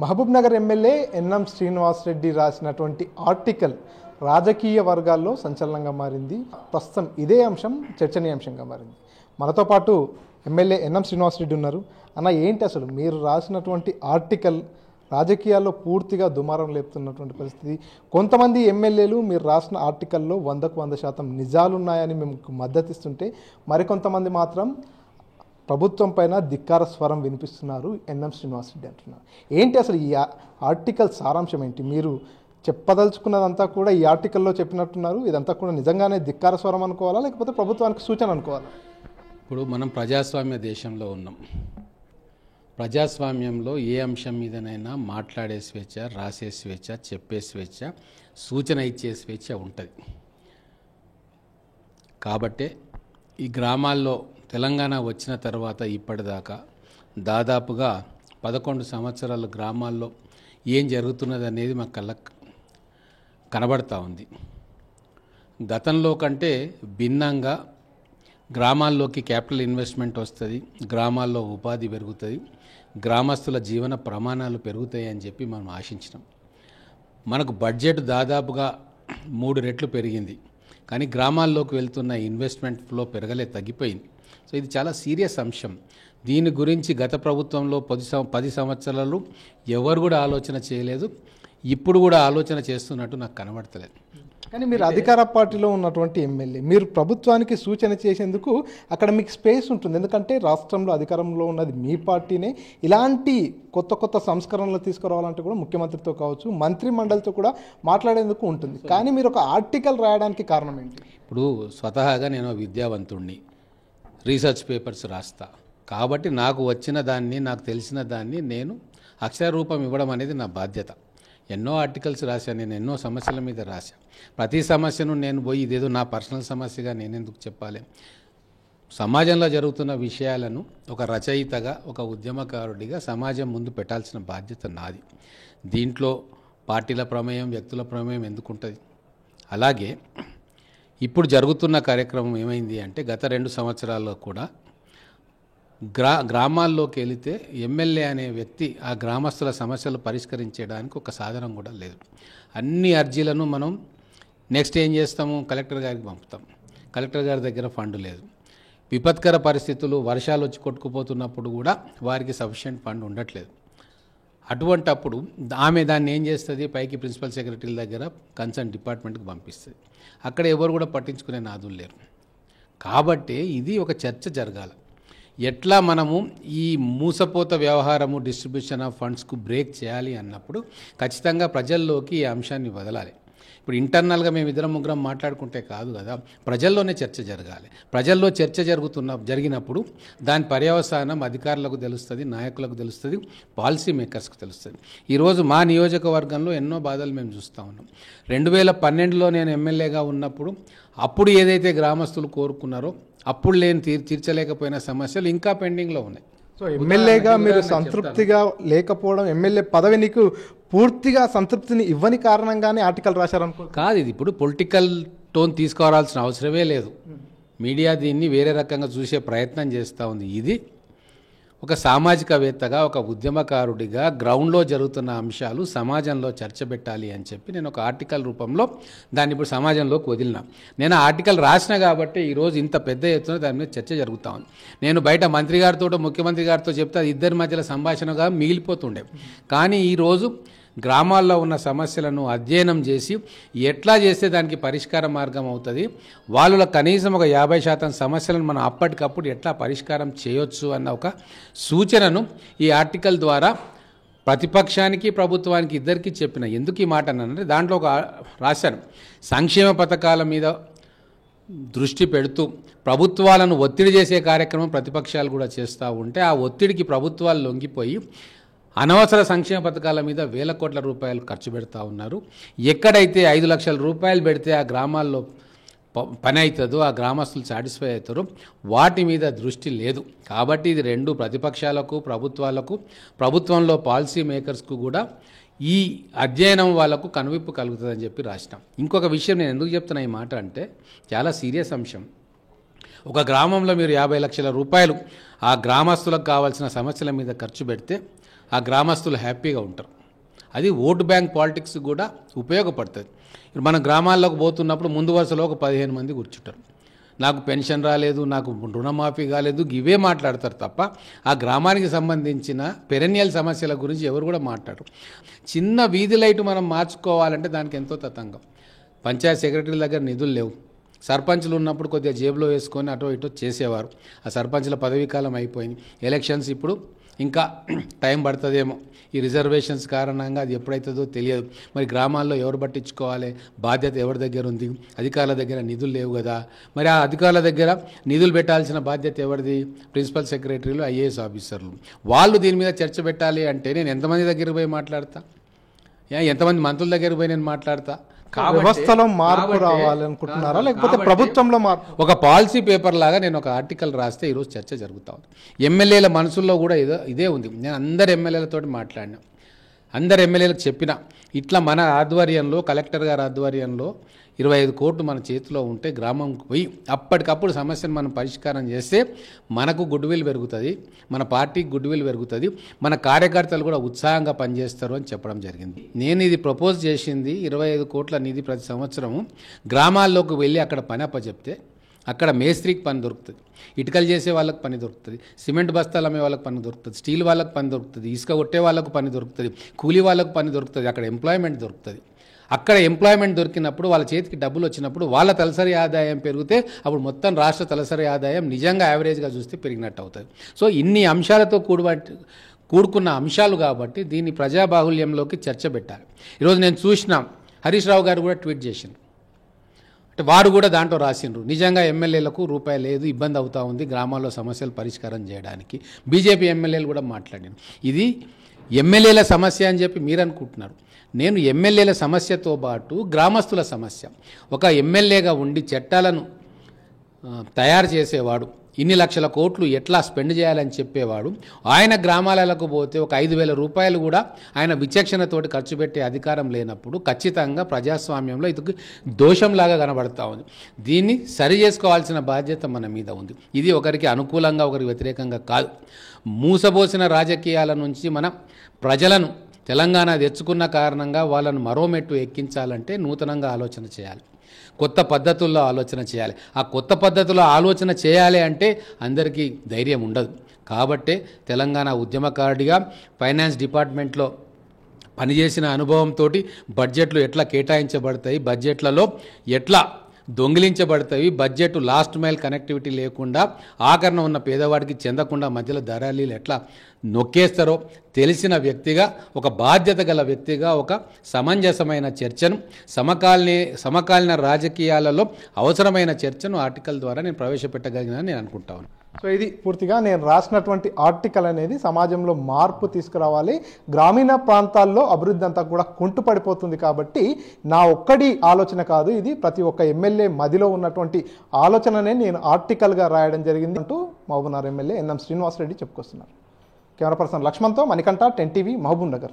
Mahabubnagar MLA NM Srinivas Reddy రాసినటువంటి article రాజకీయ వర్గాల్లో సంచలనంగా మారింది. ప్రస్తుతం ఇదే అంశం చర్చనీయాంశంగా మారింది. మనతో పాటు ఎమ్మెల్యే ఎన్ఎం శ్రీనివాస్ రెడ్డి ఉన్నారు. అన్న, ఏంటి అసలు మీరు రాసినటువంటి ఆర్టికల్ రాజకీయాల్లో పూర్తిగా దుమారం లేపుతున్నటువంటి పరిస్థితి. కొంతమంది ఎమ్మెల్యేలు మీరు రాసిన ఆర్టికల్లో 100% నిజాలున్నాయని మేము మద్దతిస్తుంటే, మరికొంతమంది మాత్రం ప్రభుత్వం పైన ధిక్కార స్వరం వినిపిస్తున్నారు. ఎన్ఎం శ్రీనివాస్ రెడ్డి అంటున్నారు. ఏంటి అసలు ఈ ఆర్టికల్ సారాంశం ఏంటి? మీరు చెప్పదలుచుకున్నదంతా కూడా ఈ ఆర్టికల్లో చెప్పినట్టున్నారు. ఇదంతా కూడా నిజంగానే ధిక్కార స్వరం అనుకోవాలా, లేకపోతే ప్రభుత్వానికి సూచన అనుకోవాలా? ఇప్పుడు మనం ప్రజాస్వామ్య దేశంలో ఉన్నాం. ప్రజాస్వామ్యంలో ఏ అంశం మీదనైనా మాట్లాడే స్వేచ్ఛ, రాసే స్వేచ్ఛ, చెప్పే స్వేచ్ఛ, సూచన ఇచ్చే స్వేచ్ఛ ఉంటుంది. కాబట్టే ఈ గ్రామాల్లో తెలంగాణ వచ్చిన తర్వాత ఇప్పటిదాకా దాదాపుగా 11 సంవత్సరాల గ్రామాల్లో ఏం జరుగుతున్నది అనేది మా కళ్ళకు కనబడతా ఉంది. గతంలో కంటే భిన్నంగా గ్రామాల్లోకి క్యాపిటల్ ఇన్వెస్ట్మెంట్ వస్తుంది, గ్రామాల్లో ఉపాధి పెరుగుతుంది, గ్రామస్తుల జీవన ప్రమాణాలు పెరుగుతాయి అని చెప్పి మనం ఆశించినాం. మనకు బడ్జెట్ దాదాపుగా 3 రెట్లు పెరిగింది, కానీ గ్రామాల్లోకి వెళ్తున్న ఇన్వెస్ట్మెంట్ ఫ్లో తగ్గిపోయింది. సో ఇది చాలా సీరియస్ అంశం. దీని గురించి గత ప్రభుత్వంలో 10 సంవత్సరాలు ఎవరు కూడా ఆలోచన చేయలేదు. ఇప్పుడు కూడా ఆలోచన చేస్తున్నట్టు నాకు కనబడతలేదు. కానీ మీరు అధికార పార్టీలో ఉన్నటువంటి ఎమ్మెల్యే, మీరు ప్రభుత్వానికి సూచన చేసేందుకు అక్కడ మీకు స్పేస్ ఉంటుంది. ఎందుకంటే రాష్ట్రంలో అధికారంలో ఉన్నది మీ పార్టీనే. ఇలాంటి కొత్త సంస్కరణలు తీసుకురావాలంటే కూడా ముఖ్యమంత్రితో కావచ్చు, మంత్రి మండలితో కూడా మాట్లాడేందుకు ఉంటుంది. కానీ మీరు ఒక ఆర్టికల్ రాయడానికి కారణం ఏంటి? ఇప్పుడు స్వతహాగా నేను విద్యావంతుణ్ణి, రీసెర్చ్ పేపర్స్ రాస్తా. కాబట్టి నాకు వచ్చిన దాన్ని, నాకు తెలిసిన దాన్ని నేను అక్షర రూపం ఇవ్వడం అనేది నా బాధ్యత. ఎన్నో ఆర్టికల్స్ రాశాను, నేను ఎన్నో సమస్యల మీద రాశాను. ప్రతి సమస్యను నేను పోయి ఇదేదో నా పర్సనల్ సమస్యగా నేనెందుకు చెప్పాలి? సమాజంలో జరుగుతున్న విషయాలను ఒక రచయితగా, ఒక ఉద్యమకారుడిగా సమాజం ముందు పెట్టాల్సిన బాధ్యత నాది. దీంట్లో పార్టీల ప్రమేయం, వ్యక్తుల ప్రమేయం ఎందుకుంటుంది? అలాగే ఇప్పుడు జరుగుతున్న కార్యక్రమం ఏమైంది అంటే, గత 2 సంవత్సరాల్లో కూడా గ్రామాల్లోకి వెళితే ఎమ్మెల్యే అనే వ్యక్తి ఆ గ్రామస్తుల సమస్యలు పరిష్కరించడానికి ఒక సాధనం కూడా లేదు. అన్ని అర్జీలను మనం నెక్స్ట్ ఏం చేస్తాము? కలెక్టర్ గారికి పంపుతాం. కలెక్టర్ గారి దగ్గర ఫండ్ లేదు. విపత్కర పరిస్థితులు, వర్షాలు వచ్చి కొట్టుకుపోతున్నప్పుడు కూడా వారికి సఫిషియెంట్ ఫండ్ ఉండట్లేదు. అటువంటప్పుడు ఆమె దాన్ని ఏం చేస్తుంది? పైకి ప్రిన్సిపల్ సెక్రటరీల దగ్గర కన్సర్న్ డిపార్ట్మెంట్కి పంపిస్తుంది. అక్కడ ఎవరు కూడా పట్టించుకునే నాదులు లేరు. కాబట్టి ఇది ఒక చర్చ జరగాలి. ఎట్లా మనము ఈ మూసపోత వ్యవహారము, డిస్ట్రిబ్యూషన్ ఆఫ్ ఫండ్స్కు బ్రేక్ చేయాలి అన్నప్పుడు ఖచ్చితంగా ప్రజల్లోకి ఈ అంశాన్ని వదలాలి. ఇప్పుడు ఇంటర్నల్గా మేము 2-3 మాట్లాడుకుంటే కాదు కదా, ప్రజల్లోనే చర్చ జరగాలి. ప్రజల్లో చర్చ జరిగినప్పుడు దాని పర్యవసానం అధికారులకు తెలుస్తుంది, నాయకులకు తెలుస్తుంది, పాలసీ మేకర్స్కి తెలుస్తుంది. ఈరోజు మా నియోజకవర్గంలో ఎన్నో బాధలు మేము చూస్తూ ఉన్నాం. 2012లో నేను ఎమ్మెల్యేగా ఉన్నప్పుడు అప్పుడు ఏదైతే గ్రామస్తులు కోరుకున్నారో అప్పుడు తీర్చలేకపోయిన సమస్యలు ఇంకా పెండింగ్లో ఉన్నాయి. సో ఎమ్మెల్యేగా మీరు సంతృప్తిగా లేకపోవడం, ఎమ్మెల్యే పదవి నీకు పూర్తిగా సంతృప్తిని ఇవ్వని కారణంగానే ఆర్టికల్ రాశారనుకో. కాదు, ఇది ఇప్పుడు పొలిటికల్ టోన్ తీసుకురావాల్సిన అవసరమే లేదు. మీడియా దీన్ని వేరే రకంగా చూసే ప్రయత్నం చేస్తూ ఉంది. ఇది ఒక సామాజికవేత్తగా, ఒక ఉద్యమకారుడిగా గ్రౌండ్లో జరుగుతున్న అంశాలు సమాజంలో చర్చ పెట్టాలి అని చెప్పి నేను ఒక ఆర్టికల్ రూపంలో దాన్ని ఇప్పుడు సమాజంలోకి వదిలినా. నేను ఆర్టికల్ రాసిన కాబట్టి ఈరోజు ఇంత పెద్ద ఎత్తున దాని మీద చర్చ జరుగుతూ ఉంది. నేను బయట మంత్రి గారితో, ముఖ్యమంత్రి గారితో చెప్తే అది ఇద్దరి మధ్యలో సంభాషణగా మిగిలిపోతుండే. కానీ ఈరోజు గ్రామాల్లో ఉన్న సమస్యలను అధ్యయనం చేసి ఎట్లా చేస్తే దానికి పరిష్కార మార్గం అవుతుంది, వాళ్ళలో కనీసం ఒక 50% సమస్యలను మనం అప్పటికప్పుడు ఎట్లా పరిష్కారం చేయొచ్చు అన్న ఒక సూచనను ఈ ఆర్టికల్ ద్వారా ప్రతిపక్షానికి, ప్రభుత్వానికి ఇద్దరికీ చెప్పిన. ఎందుకు ఈ మాట అన్నానంటే, దాంట్లో ఒక రాశాను, సంక్షేమ పథకాల మీద దృష్టి పెడుతూ ప్రభుత్వాలను ఒత్తిడి చేసే కార్యక్రమం ప్రతిపక్షాలు కూడా చేస్తూ ఉంటే ఆ ఒత్తిడికి ప్రభుత్వాలు లొంగిపోయి అనవసర సంక్షేమ పథకాల మీద వేల కోట్ల రూపాయలు ఖర్చు పెడతా ఉన్నారు. ఎక్కడైతే 5 లక్షల రూపాయలు పెడితే ఆ గ్రామాల్లో పని అవుతుందో, ఆ గ్రామస్తులు సాటిస్ఫై అవుతారో వాటి మీద దృష్టి లేదు. కాబట్టి ఇది 2 ప్రతిపక్షాలకు, ప్రభుత్వాలకు, ప్రభుత్వంలో పాలసీ మేకర్స్కు కూడా ఈ అధ్యయనం వాళ్ళకు కనువిప్పు కలుగుతుందని చెప్పి రాసినాం. ఇంకొక విషయం నేను ఎందుకు చెప్తున్నా ఈ మాట అంటే, చాలా సీరియస్ అంశం. ఒక గ్రామంలో మీరు 50 లక్షల రూపాయలు ఆ గ్రామస్తులకు కావాల్సిన సమస్యల మీద ఖర్చు పెడితే ఆ గ్రామస్తులు హ్యాపీగా ఉంటారు. అది ఓటు బ్యాంక్ పాలిటిక్స్ కూడా ఉపయోగపడుతుంది. ఇప్పుడు మన గ్రామాల్లోకి పోతున్నప్పుడు ముందు వరుసలో ఒక 15 మంది కూర్చుంటారు. నాకు పెన్షన్ రాలేదు, నాకు రుణమాఫీ కాలేదు, ఇవే మాట్లాడతారు తప్ప ఆ గ్రామానికి సంబంధించిన పెరెన్నియల్ సమస్యల గురించి ఎవరు కూడా మాట్లాడరు. చిన్న వీధి లైటు మనం మార్చుకోవాలంటే దానికి ఎంతో తతంగం. పంచాయత్ సెక్రటరీల దగ్గర నిధులు లేవు. సర్పంచ్లు ఉన్నప్పుడు కొద్దిగా జేబులో వేసుకొని అటో ఇటో చేసేవారు. ఆ సర్పంచ్ల పదవీకాలం అయిపోయింది. ఎలక్షన్స్ ఇప్పుడు ఇంకా టైం పడుతుందేమో. ఈ రిజర్వేషన్స్ కారణంగా అది ఎప్పుడైతుందో తెలియదు. మరి గ్రామాల్లో ఎవరు పట్టించుకోవాలి? బాధ్యత ఎవరి దగ్గర ఉంది? అధికారుల దగ్గర నిధులు లేవు కదా. మరి ఆ అధికారుల దగ్గర నిధులు పెట్టాల్సిన బాధ్యత ఎవరిది? ప్రిన్సిపల్ సెక్రటరీలు, ఐఏఎస్ ఆఫీసర్లు. వాళ్ళు దీని మీద చర్చ పెట్టాలి అంటే నేను ఎంతమంది దగ్గరికి పోయి మాట్లాడతా? ఎంతమంది మంత్రుల దగ్గరికి పోయి నేను మాట్లాడతా? వ్యవస్థలో మార్పు రావాలనుకుంటున్నారా, లేకపోతే ప్రభుత్వంలో మార్పు? ఒక పాలసీ పేపర్ లాగా నేను ఒక ఆర్టికల్ రాస్తే ఈరోజు చర్చ జరుగుతూ ఉంది. ఎమ్మెల్యేల మనసుల్లో కూడా ఇదే ఉంది. నేను అందరు ఎమ్మెల్యేలతో మాట్లాడినా, అందరు ఎమ్మెల్యేలకు చెప్పిన, ఇట్లా మన ఆధ్వర్యంలో, కలెక్టర్ గారి ఆధ్వర్యంలో 25 కోట్లు మన చేతిలో ఉంటే గ్రామంకి పోయి అప్పటికప్పుడు సమస్యను మనం పరిష్కారం చేస్తే మనకు గుడ్ విల్ పెరుగుతుంది, మన పార్టీకి గుడ్ విల్ పెరుగుతుంది, మన కార్యకర్తలు కూడా ఉత్సాహంగా పనిచేస్తారు అని చెప్పడం జరిగింది. నేను ఇది ప్రపోజ్ చేసింది 25 కోట్ల నిధి ప్రతి సంవత్సరము గ్రామాల్లోకి వెళ్ళి అక్కడ పని అప్పచెప్తే అక్కడ మేస్త్రికి పని దొరుకుతుంది, ఇటుకలు చేసే వాళ్ళకి పని దొరుకుతుంది, సిమెంట్ బస్తాలు అమ్మే వాళ్ళకి పని దొరుకుతుంది, స్టీల్ వాళ్ళకి పని దొరుకుతుంది, ఇసుక కొట్టే వాళ్ళకు పని దొరుకుతుంది, కూలీ వాళ్ళకు పని దొరుకుతుంది, అక్కడ ఎంప్లాయ్మెంట్ దొరుకుతుంది. అక్కడ ఎంప్లాయ్మెంట్ దొరికినప్పుడు వాళ్ళ చేతికి డబ్బులు వచ్చినప్పుడు వాళ్ళ తలసరి ఆదాయం పెరిగితే అప్పుడు మొత్తం రాష్ట్ర తలసరి ఆదాయం నిజంగా యావరేజ్గా చూస్తే పెరిగినట్టు అవుతుంది. సో ఇన్ని అంశాలతో కూడుకున్న అంశాలు కాబట్టి దీన్ని ప్రజాబాహుల్యంలోకి చర్చ పెట్టాలి. ఈరోజు నేను చూసిన హరీష్ రావు గారు కూడా ట్వీట్ చేసిండ్రు. అంటే వారు కూడా దాంట్లో రాసిండ్రు, నిజంగా ఎమ్మెల్యేలకు రూపాయి లేదు, ఇబ్బంది అవుతూ ఉంది గ్రామాల్లో సమస్యలు పరిష్కారం చేయడానికి. బీజేపీ ఎమ్మెల్యేలు కూడా మాట్లాడారు. ఇది ఎమ్మెల్యేల సమస్య అని చెప్పి మీరు అనుకుంటున్నారు. నేను ఎమ్మెల్యేల సమస్యతో పాటు గ్రామస్తుల సమస్య, ఒక ఎమ్మెల్యేగా ఉండి చట్టాలను తయారు చేసేవాడు, ఇన్ని లక్షల కోట్లు ఎట్లా స్పెండ్ చేయాలని చెప్పేవాడు, ఆయన గ్రామాలకు పోతే ఒక 5,000 రూపాయలు కూడా ఆయన విచక్షణతోటి ఖర్చు పెట్టే అధికారం లేనప్పుడు ఖచ్చితంగా ప్రజాస్వామ్యంలో ఇది దోషంలాగా కనబడతా ఉంది. దీన్ని సరి చేసుకోవాల్సిన బాధ్యత మన మీద ఉంది. ఇది ఒకరికి అనుకూలంగా ఒకరికి వ్యతిరేకంగా కాదు. మూసబోసిన రాజకీయాల నుంచి మన ప్రజలను తెలంగాణ తెచ్చుకున్న కారణంగా వాళ్ళను మరో మెట్టు ఎక్కించాలంటే నూతనంగా ఆలోచన చేయాలి, కొత్త పద్ధతుల్లో ఆలోచన చేయాలి. ఆ కొత్త పద్ధతుల్లో ఆలోచన చేయాలి అంటే అందరికీ ధైర్యం ఉండదు. కాబట్టే తెలంగాణ ఉద్యమకారుడిగా ఫైనాన్స్ డిపార్ట్మెంట్లో పనిచేసిన అనుభవంతో బడ్జెట్లు ఎట్లా కేటాయించబడతాయి, బడ్జెట్లలో ఎట్లా దొంగిలించబడతాయి, బడ్జెట్ లాస్ట్ మైల్ కనెక్టివిటీ లేకుండా ఆఖరణ ఉన్న పేదవాడికి చెందకుండా మధ్యలో దళాలీలు ఎట్లా నొక్కేస్తారో తెలిసిన వ్యక్తిగా, ఒక బాధ్యత గల వ్యక్తిగా ఒక సమంజసమైన చర్చను, సమకాలీన రాజకీయాలలో అవసరమైన చర్చను ఆర్టికల్ ద్వారా నేను ప్రవేశపెట్టగలిగినని నేను అనుకుంటాను. సో ఇది పూర్తిగా నేను రాసినటువంటి ఆర్టికల్ అనేది సమాజంలో మార్పు తీసుకురావాలి, గ్రామీణ ప్రాంతాల్లో అభివృద్ధి అంతా కూడా కుంటుపడిపోతుంది కాబట్టి నా ఒక్కడి ఆలోచన కాదు, ఇది ప్రతి ఒక్క ఎమ్మెల్యే మదిలో ఉన్నటువంటి ఆలోచననే నేను ఆర్టికల్గా రాయడం జరిగింది అంటూ మహబూబ్నగర్ ఎమ్మెల్యే ఎన్ఎం శ్రీనివాసరెడ్డి చెప్పుకొస్తున్నారు. కెమెరా పర్సన్ లక్ష్మణ్తో మణికంఠ, 10 టీవీ, మహబూబ్ నగర్.